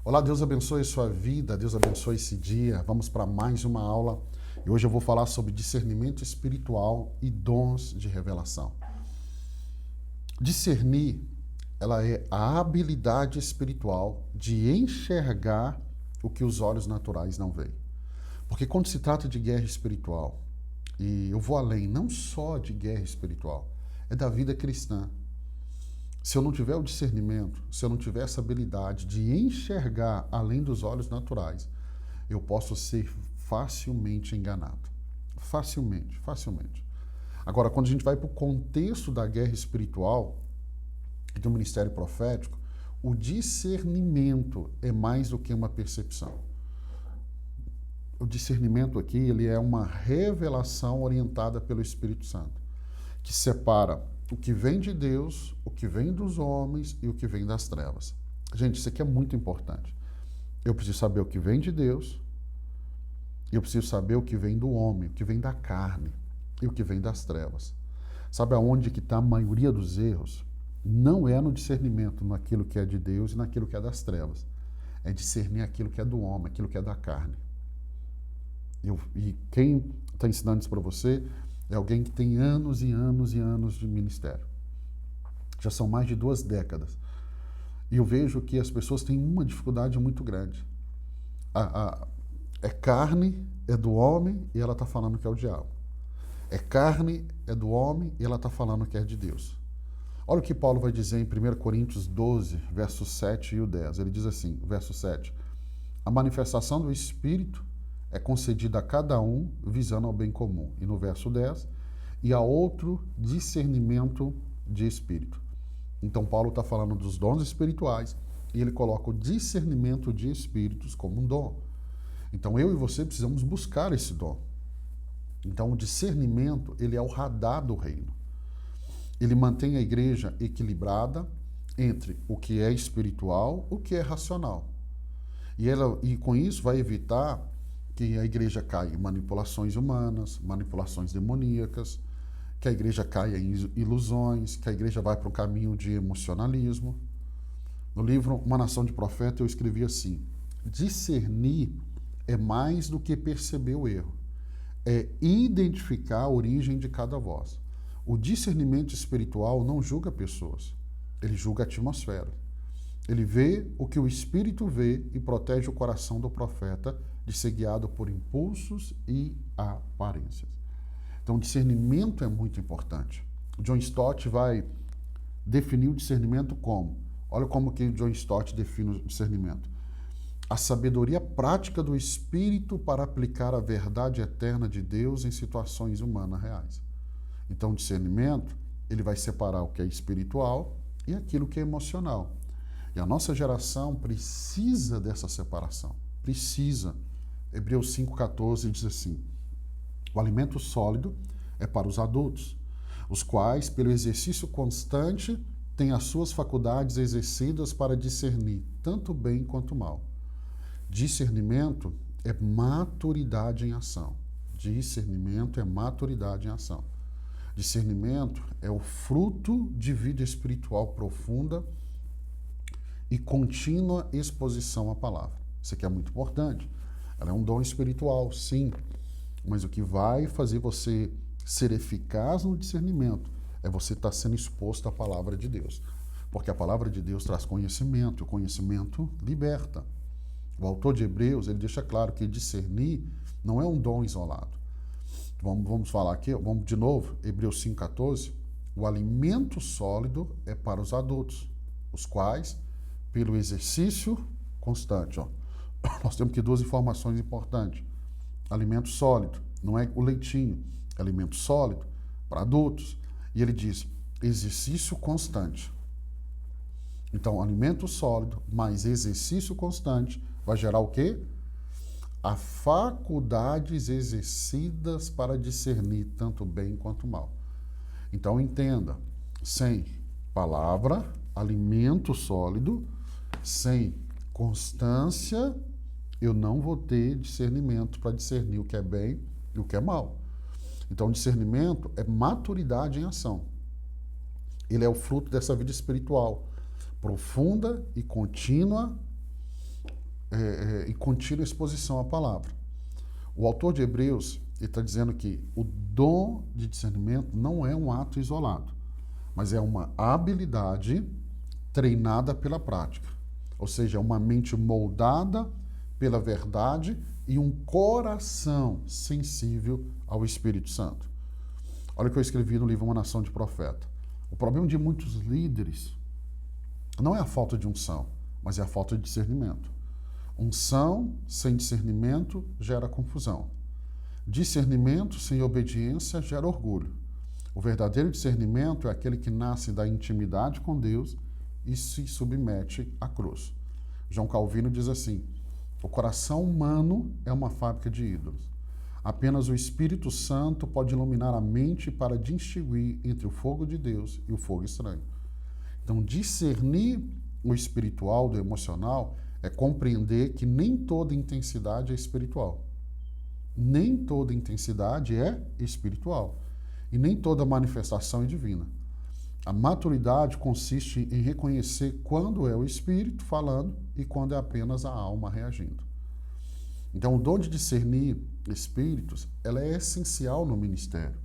Olá, Deus abençoe a sua vida, Deus abençoe esse dia. Vamos para mais uma aula e hoje eu vou falar sobre discernimento espiritual e dons de revelação. Discernir, ela é a habilidade espiritual de enxergar o que os olhos naturais não veem. Porque quando se trata de guerra espiritual, e eu vou além, não só de guerra espiritual, é da vida cristã. Se eu não tiver o discernimento, se eu não tiver essa habilidade de enxergar além dos olhos naturais, eu posso ser facilmente enganado. Facilmente. Agora, quando a gente vai para o contexto da guerra espiritual e do ministério profético, o discernimento é mais do que uma percepção. O discernimento aqui, ele é uma revelação orientada pelo Espírito Santo, que separa o que vem de Deus, o que vem dos homens e o que vem das trevas. Gente, isso aqui é muito importante. Eu preciso saber o que vem de Deus, e eu preciso saber o que vem do homem, o que vem da carne e o que vem das trevas. Sabe aonde que está a maioria dos erros? Não é no discernimento, naquilo que é de Deus e naquilo que é das trevas. É discernir aquilo que é do homem, aquilo que é da carne. E quem está ensinando isso para você é alguém que tem anos e anos e anos de ministério. Já são mais de 2 décadas. E eu vejo que as pessoas têm uma dificuldade muito grande. É carne, é do homem e ela está falando que é o diabo. É carne, é do homem e ela está falando que é de Deus. Olha o que Paulo vai dizer em 1 Coríntios 12, versos 7 e o 10. Ele diz assim, verso 7. A manifestação do Espírito é concedida a cada um visando ao bem comum. E no verso 10, e a outro discernimento de espírito. Então Paulo está falando dos dons espirituais e ele coloca o discernimento de espíritos como um dom. Então eu e você precisamos buscar esse dom. Então o discernimento, ele é o radar do reino. Ele mantém a igreja equilibrada entre o que é espiritual e o que é racional. E com isso vai evitar que a igreja caia em manipulações humanas, manipulações demoníacas, que a igreja caia em ilusões, que a igreja vai para um caminho de emocionalismo. No livro Uma Nação de Profeta eu escrevi assim, discernir é mais do que perceber o erro, é identificar a origem de cada voz. O discernimento espiritual não julga pessoas, ele julga a atmosfera. Ele vê o que o Espírito vê e protege o coração do profeta de ser guiado por impulsos e aparências. Então, o discernimento é muito importante. John Stott vai definir o discernimento como? Olha como que John Stott define o discernimento. A sabedoria prática do Espírito para aplicar a verdade eterna de Deus em situações humanas reais. Então, o discernimento, ele vai separar o que é espiritual e aquilo que é emocional. E a nossa geração precisa dessa separação. Precisa. Hebreus 5,14 diz assim, o alimento sólido é para os adultos, os quais, pelo exercício constante, têm as suas faculdades exercidas para discernir tanto bem quanto mal. Discernimento é maturidade em ação. Discernimento é maturidade em ação. Discernimento é o fruto de vida espiritual profunda e contínua exposição à palavra. Isso aqui é muito importante. Ela é um dom espiritual, sim, mas o que vai fazer você ser eficaz no discernimento é você estar sendo exposto à palavra de Deus. Porque a palavra de Deus traz conhecimento, e o conhecimento liberta. O autor de Hebreus, ele deixa claro que discernir não é um dom isolado. Vamos falar aqui, vamos de novo, Hebreus 5,14, o alimento sólido é para os adultos, os quais, pelo exercício constante, nós temos aqui 2 informações importantes. Alimento sólido, não é o leitinho, é alimento sólido para adultos. E ele diz, exercício constante. Então, alimento sólido mais exercício constante vai gerar o quê? A faculdades exercidas para discernir tanto bem quanto mal. Então, entenda, sem palavra, alimento sólido, sem constância, eu não vou ter discernimento para discernir o que é bem e o que é mal. Então, discernimento é maturidade em ação. Ele é o fruto dessa vida espiritual profunda e contínua em contínua exposição à palavra. O autor de Hebreus está dizendo que o dom de discernimento não é um ato isolado, mas é uma habilidade treinada pela prática. Ou seja, é uma mente moldada pela verdade e um coração sensível ao Espírito Santo. Olha o que eu escrevi no livro Uma Nação de Profeta. O problema de muitos líderes não é a falta de unção, mas é a falta de discernimento. Unção sem discernimento gera confusão. Discernimento sem obediência gera orgulho. O verdadeiro discernimento é aquele que nasce da intimidade com Deus e se submete à cruz. João Calvino diz assim: o coração humano é uma fábrica de ídolos. Apenas o Espírito Santo pode iluminar a mente para distinguir entre o fogo de Deus e o fogo estranho. Então, discernir o espiritual do emocional é compreender que nem toda intensidade é espiritual. Nem toda intensidade é espiritual. E nem toda manifestação é divina. A maturidade consiste em reconhecer quando é o Espírito falando e quando é apenas a alma reagindo. Então, o dom de discernir espíritos, ela é essencial no ministério.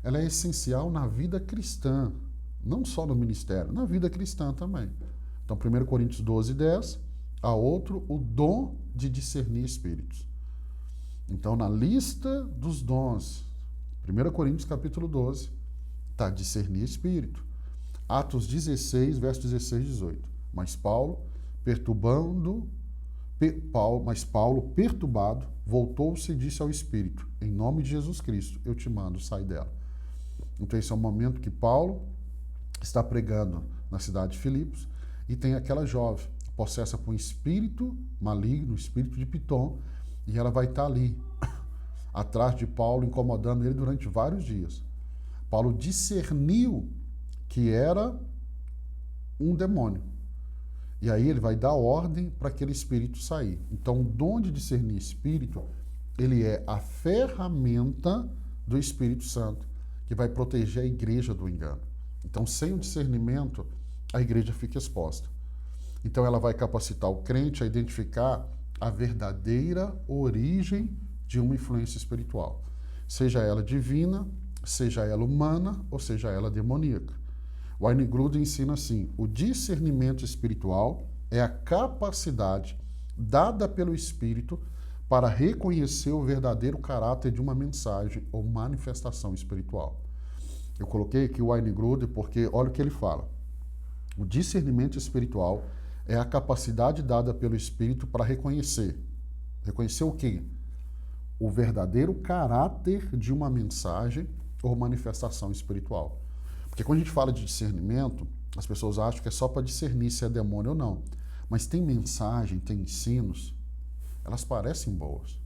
Ela é essencial na vida cristã, não só no ministério, na vida cristã também. Então, 1 Coríntios 12, 10, há outro, o dom de discernir espíritos. Então, na lista dos dons, 1 Coríntios capítulo 12, está discernir espírito. Atos 16, verso 16 e 18. Mas Paulo, perturbado, voltou-se e disse ao Espírito: em nome de Jesus Cristo, eu te mando, sai dela. Então, esse é o momento que Paulo está pregando na cidade de Filipos e tem aquela jovem possessa por um espírito maligno, espírito de Pitom, e ela vai estar ali, atrás de Paulo, incomodando ele durante vários dias. Paulo discerniu que era um demônio. E aí ele vai dar ordem para aquele espírito sair. Então, o dom de discernir espírito, ele é a ferramenta do Espírito Santo, que vai proteger a igreja do engano. Então, sem o discernimento, a igreja fica exposta. Então, ela vai capacitar o crente a identificar a verdadeira origem de uma influência espiritual. Seja ela divina, seja ela humana ou seja ela demoníaca. Wayne Grudem ensina assim: o discernimento espiritual é a capacidade dada pelo Espírito para reconhecer o verdadeiro caráter de uma mensagem ou manifestação espiritual. Eu coloquei aqui o Wayne Grudem porque olha o que ele fala. O discernimento espiritual é a capacidade dada pelo Espírito para reconhecer. Reconhecer o quê? O verdadeiro caráter de uma mensagem ou manifestação espiritual. Porque quando a gente fala de discernimento, as pessoas acham que é só para discernir se é demônio ou não. Mas tem mensagem, tem ensinos, elas parecem boas.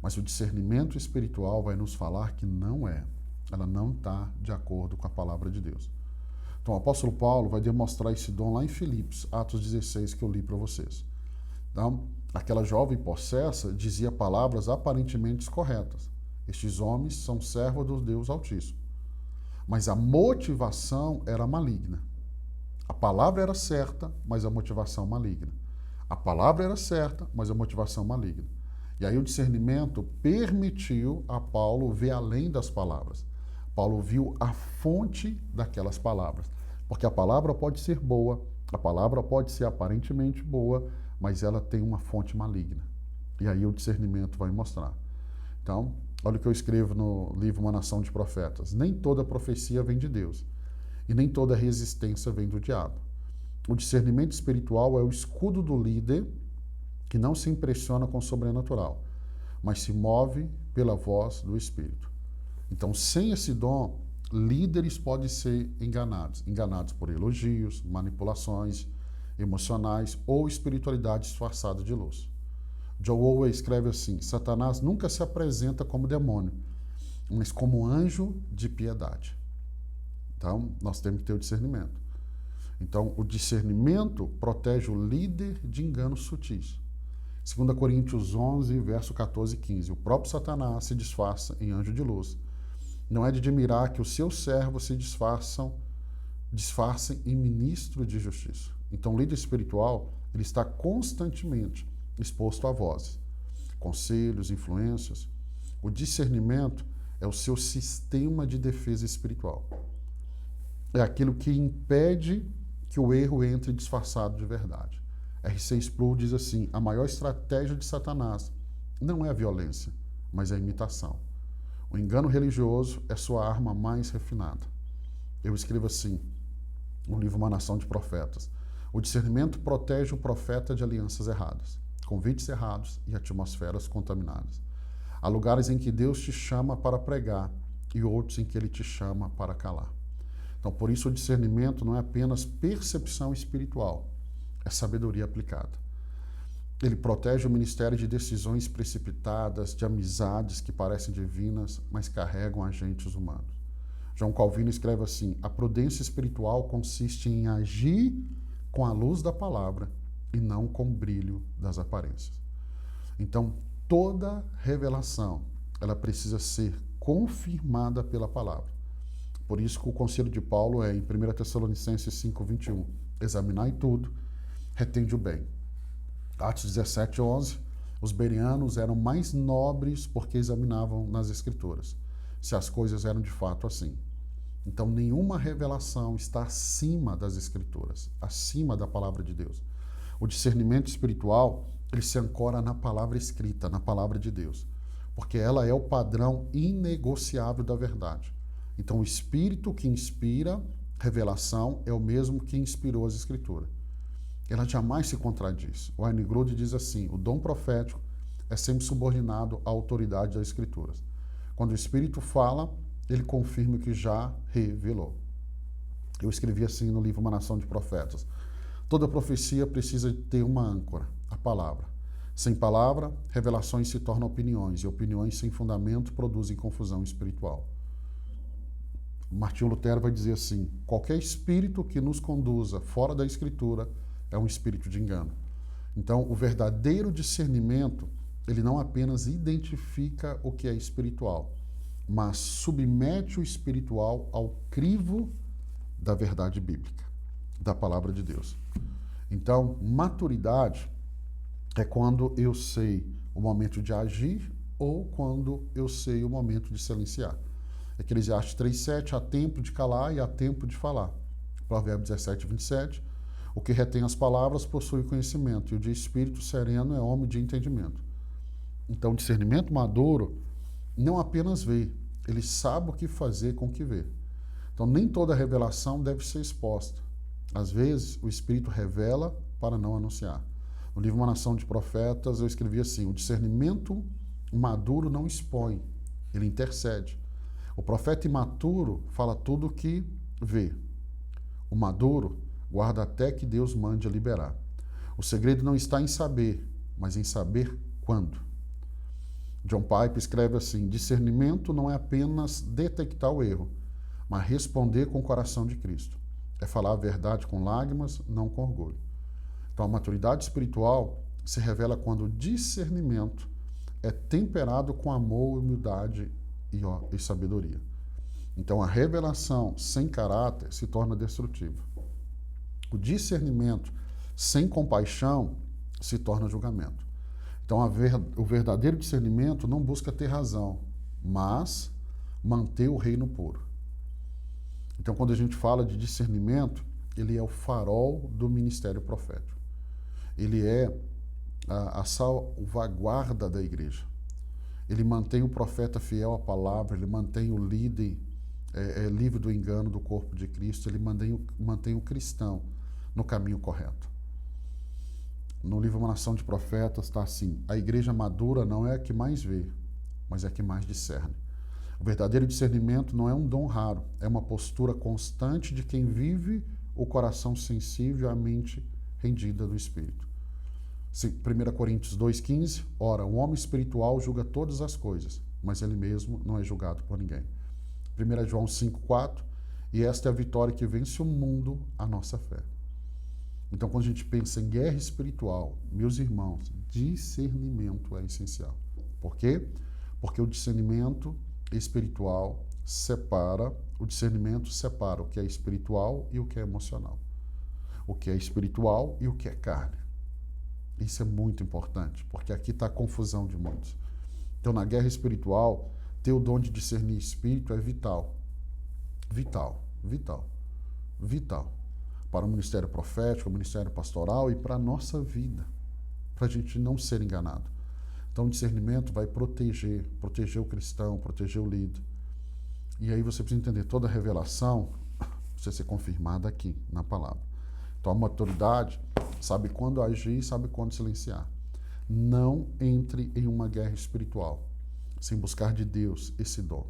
Mas o discernimento espiritual vai nos falar que não é. Ela não está de acordo com a palavra de Deus. Então o apóstolo Paulo vai demonstrar esse dom lá em Filipos, Atos 16, que eu li para vocês. Então, aquela jovem possessa dizia palavras aparentemente corretas. Estes homens são servos do Deus Altíssimo. Mas a motivação era maligna. A palavra era certa, mas a motivação maligna. A palavra era certa, mas a motivação maligna. E aí o discernimento permitiu a Paulo ver além das palavras. Paulo viu a fonte daquelas palavras. Porque a palavra pode ser boa, a palavra pode ser aparentemente boa, mas ela tem uma fonte maligna. E aí o discernimento vai mostrar. Então, olha o que eu escrevo no livro Uma Nação de Profetas. Nem toda profecia vem de Deus, e nem toda resistência vem do diabo. O discernimento espiritual é o escudo do líder que não se impressiona com o sobrenatural, mas se move pela voz do Espírito. Então, sem esse dom, líderes podem ser enganados por elogios, manipulações emocionais ou espiritualidade disfarçada de luz. John Owen escreve assim: Satanás nunca se apresenta como demônio, mas como anjo de piedade. Então, nós temos que ter o discernimento. Então, o discernimento protege o líder de enganos sutis. 2 Coríntios 11, verso 14 e 15. O próprio Satanás se disfarça em anjo de luz. Não é de admirar que os seus servos se disfarcem em ministro de justiça. Então, o líder espiritual, ele está constantemente exposto a vozes, conselhos, influências. O discernimento é o seu sistema de defesa espiritual. É aquilo que impede que o erro entre disfarçado de verdade. R.C. Sproul diz assim: a maior estratégia de Satanás não é a violência, mas a imitação. O engano religioso é sua arma mais refinada. Eu escrevo assim, no livro Uma Nação de Profetas: o discernimento protege o profeta de alianças erradas, convites errados e atmosferas contaminadas. Há lugares em que Deus te chama para pregar e outros em que Ele te chama para calar. Então, por isso, o discernimento não é apenas percepção espiritual, é sabedoria aplicada. Ele protege o ministério de decisões precipitadas, de amizades que parecem divinas, mas carregam agentes humanos. João Calvino escreve assim: a prudência espiritual consiste em agir com a luz da palavra e não com o brilho das aparências. Então, toda revelação, ela precisa ser confirmada pela palavra. Por isso que o conselho de Paulo é em 1 Tessalonicenses 5:21, examinai tudo, retende o bem. Atos 17:11, os bereanos eram mais nobres porque examinavam nas Escrituras, se as coisas eram de fato assim. Então, nenhuma revelação está acima das Escrituras, acima da palavra de Deus. O discernimento espiritual, ele se ancora na palavra escrita, na palavra de Deus, porque ela é o padrão inegociável da verdade. Então, o Espírito que inspira revelação é o mesmo que inspirou as Escrituras. Ela jamais se contradiz. O Wayne Grudem diz assim: o dom profético é sempre subordinado à autoridade das Escrituras. Quando o Espírito fala, ele confirma o que já revelou. Eu escrevi assim no livro Uma Nação de Profetas: toda profecia precisa ter uma âncora, a palavra. Sem palavra, revelações se tornam opiniões, e opiniões sem fundamento produzem confusão espiritual. Martinho Lutero vai dizer assim: qualquer espírito que nos conduza fora da Escritura é um espírito de engano. Então, o verdadeiro discernimento, ele não apenas identifica o que é espiritual, mas submete o espiritual ao crivo da verdade bíblica, da palavra de Deus. Então, maturidade é quando eu sei o momento de agir ou quando eu sei o momento de silenciar. Eclesiastes 3:7, há tempo de calar e há tempo de falar. Provérbios 17:27, o que retém as palavras possui conhecimento, e o de espírito sereno é homem de entendimento. Então, o discernimento maduro não apenas vê, ele sabe o que fazer com o que vê. Então, nem toda revelação deve ser exposta. Às vezes, o Espírito revela para não anunciar. No livro Uma Nação de Profetas, eu escrevi assim: o discernimento maduro não expõe, ele intercede. O profeta imaturo fala tudo o que vê. O maduro guarda até que Deus mande liberar. O segredo não está em saber, mas em saber quando. John Piper escreve assim: discernimento não é apenas detectar o erro, mas responder com o coração de Cristo. É falar a verdade com lágrimas, não com orgulho. Então, a maturidade espiritual se revela quando o discernimento é temperado com amor, humildade e sabedoria. Então, a revelação sem caráter se torna destrutiva. O discernimento sem compaixão se torna julgamento. Então, o verdadeiro discernimento não busca ter razão, mas manter o reino puro. Então, quando a gente fala de discernimento, ele é o farol do ministério profético. Ele é a salvaguarda da igreja. Ele mantém o profeta fiel à palavra, ele mantém o líder livre do engano do corpo de Cristo, ele mantém o cristão no caminho correto. No livro Uma Nação de Profetas está assim: a igreja madura não é a que mais vê, mas é a que mais discerne. O verdadeiro discernimento não é um dom raro, é uma postura constante de quem vive o coração sensível à mente rendida do Espírito. 1 Coríntios 2,15, ora, o homem espiritual julga todas as coisas, mas ele mesmo não é julgado por ninguém. 1 João 5,4, e esta é a vitória que vence o mundo, a nossa fé. Então, quando a gente pensa em guerra espiritual, meus irmãos, discernimento é essencial. Por quê? Porque o discernimento espiritual separa o que é espiritual e o que é emocional. O que é espiritual e o que é carne. Isso é muito importante, porque aqui está a confusão de mundos. Então, na guerra espiritual, ter o dom de discernir espírito é vital. Vital, vital, vital. Para o ministério profético, o ministério pastoral e para a nossa vida, para a gente não ser enganado. Então, o discernimento vai proteger o cristão, proteger o líder. E aí você precisa entender, toda revelação precisa ser confirmada aqui, na palavra. Então, a maturidade sabe quando agir e sabe quando silenciar. Não entre em uma guerra espiritual sem buscar de Deus esse dom,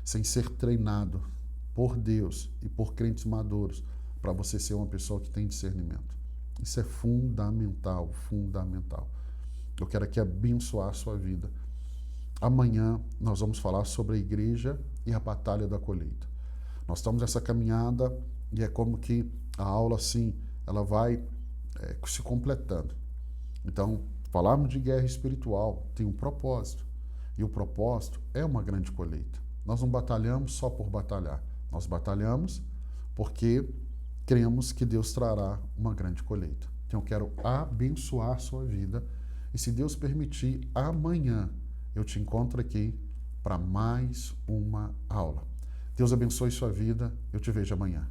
sem ser treinado por Deus e por crentes maduros para você ser uma pessoa que tem discernimento. Isso é fundamental, fundamental. Eu quero aqui abençoar a sua vida. Amanhã nós vamos falar sobre a igreja e a batalha da colheita. Nós estamos nessa caminhada e é como que a aula, assim, ela vai se completando. Então, falarmos de guerra espiritual tem um propósito. E o propósito é uma grande colheita. Nós não batalhamos só por batalhar. Nós batalhamos porque cremos que Deus trará uma grande colheita. Então, eu quero abençoar a sua vida. E se Deus permitir, amanhã eu te encontro aqui para mais uma aula. Deus abençoe sua vida. Eu te vejo amanhã.